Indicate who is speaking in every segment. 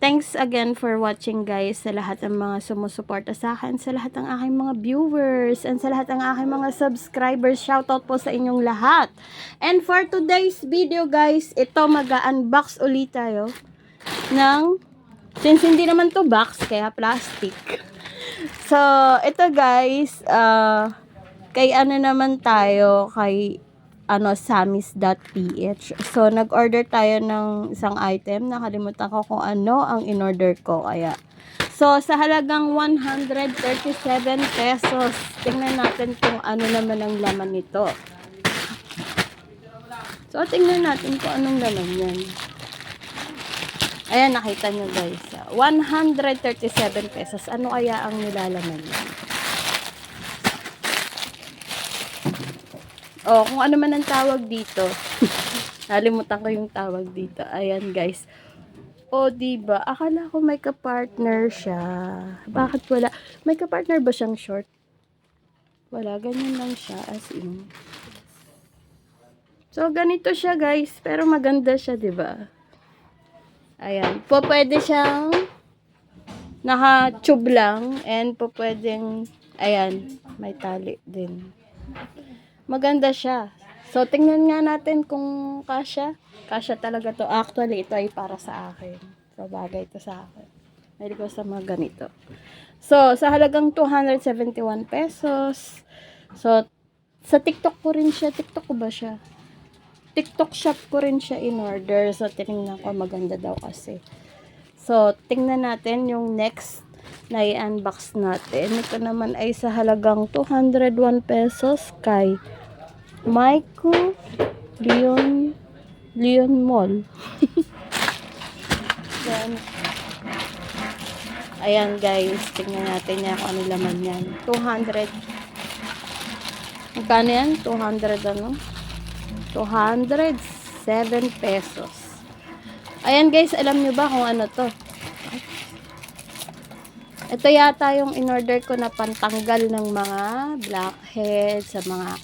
Speaker 1: Thanks again for watching guys, sa lahat ng mga sumusuporta sa akin, sa lahat ng aking mga viewers, and sa lahat ng aking mga subscribers. Shoutout po sa inyong lahat. And for today's video guys, ito mag-unbox ulit tayo ng, since hindi naman to box, kaya plastic. So, ito guys, kay ano naman tayo, kay samis.ph. So, nag-order tayo ng isang item. Nakalimutan ko kung ano ang in-order ko. Kaya, so, sa halagang 137 pesos, tingnan natin kung ano naman ang laman nito. So, tingnan natin kung anong laman yan. Ayan, nakita nyo guys. 137 pesos. Ano kaya ang nilalaman yan? Oh, kung ano man ang tawag dito. Nalimutan ko yung tawag dito. Ayan, guys. Oh, diba? Akala ko may ka-partner siya. Bakit wala? May ka-partner ba siyang short? Wala, ganyan lang siya as in. So, ganito siya, guys. Pero maganda siya, diba? Ayan. Po, pwede siyang naka-tube lang. And po, pwedeng, ayan, may tali din. Maganda siya. So, tingnan nga natin kung kasya. Kasya talaga to. Actually, ito ay para sa akin. So, bagay ito sa akin. May ko sa mga ganito. So, sa halagang 271 pesos. So, sa TikTok ko rin siya. TikTok ko ba siya? TikTok shop ko rin siya in order. So, tinignan ko maganda daw kasi. So, tingnan natin yung next na i-unbox natin. Ito naman ay sa halagang 201 pesos kay Maiko Leon Mall. Then, ayan guys, tingnan natin yan kung ano laman yan. 200. Magkano yan? 200 ano? 207 pesos. Ayan guys, alam nyo ba kung ano to? Ito yata yung in-order ko na pantanggal ng mga blackheads, sa mga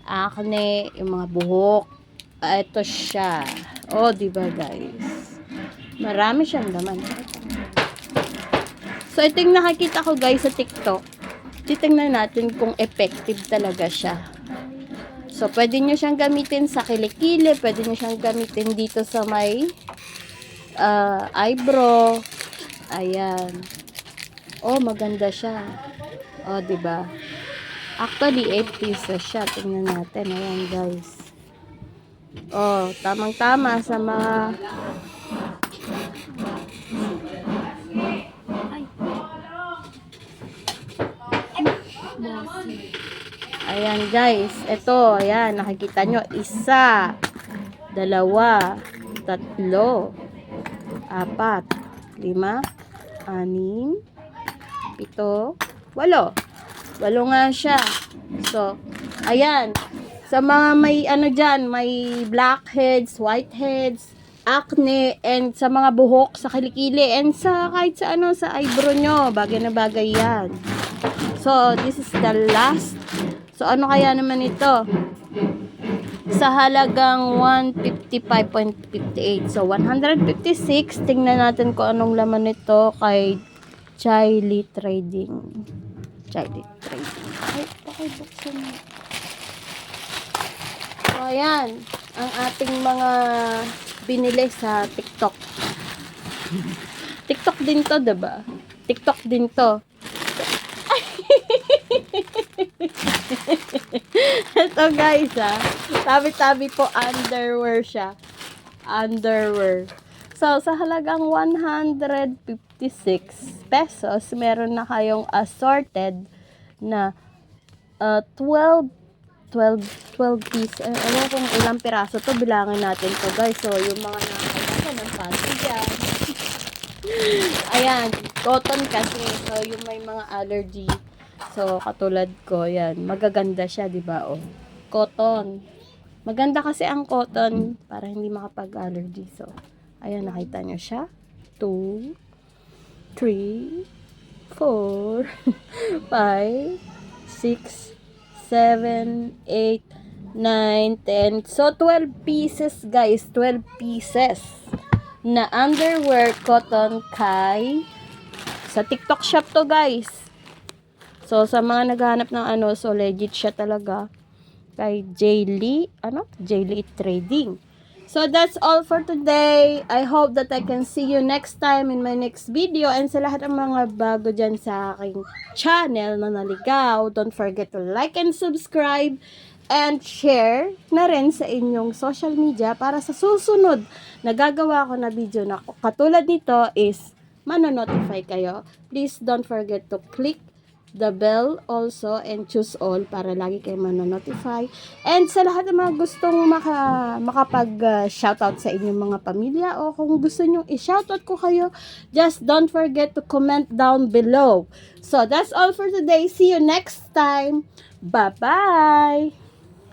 Speaker 1: acne, yung mga buhok. Ito siya. Oh, diba guys? Marami siyang laman. So, ito yung nakakita ko guys sa TikTok. Titingnan natin kung effective talaga siya. So, pwede nyo siyang gamitin sa kilikili. Pwede nyo siyang gamitin dito sa may eyebrow. Ayan. Oh, maganda siya. Oh, diba? Actually, 8 pieces siya. Tingnan natin. Ayan, guys. Oh, tamang-tama sa mga... Ayan, guys. Ito, ayan. Nakikita nyo. 1, 2, 3, 4, 5, 6, 7, 8, 9, 8 nga siya. So, ayan. Sa mga may ano dyan, may blackheads, whiteheads, acne, and sa mga buhok, sa kilikili, and sa kahit sa ano, sa eyebrow nyo, bagay na bagay yan. So, this is the last. So, ano kaya naman ito? Sa halagang 155.58. So, 156. Tingnan natin kung anong laman nito kay Chili Trading. Chili Trading. Ay, pakibuksan mo. So, ayan. Ang ating mga binili sa TikTok. TikTok din to, diba? TikTok din to. Ito guys tabi-tabi po, underwear siya. Underwear. So, sa halagang 156 pesos, meron na kayong assorted na 12 piece. Ano kung ilang piraso to, bilangin natin to guys. So, yung mga nakakita ng panty dyan. Ayan, cotton kasi. So, yung may mga allergy. So, katulad ko, yan. Magaganda siya, di ba? Oh, cotton. Maganda kasi ang cotton para hindi makapag-allergy. So, ayan, nakita nyo siya. 2, 3, 4, 5, 6, 7, 8, 9, 10. So, 12 pieces, guys. 12 pieces. na underwear cotton kay sa TikTok shop to, guys. So, sa mga naghahanap ng so legit siya talaga. Kay Jaylee Trading. So, that's all for today. I hope that I can see you next time in my next video. And sa lahat ng mga bago dyan sa aking channel na naligaw, don't forget to like and subscribe and share na rin sa inyong social media para sa susunod na gagawa ko na video na katulad nito is manonotify kayo. Please don't forget to click the bell also and choose all para lagi kayo manonotify. And sa lahat ng mga gustong makapag-shoutout sa inyong mga pamilya o kung gusto nyo i-shoutout ko kayo, just don't forget to comment down below. So, that's all for today. See you next time. Bye-bye!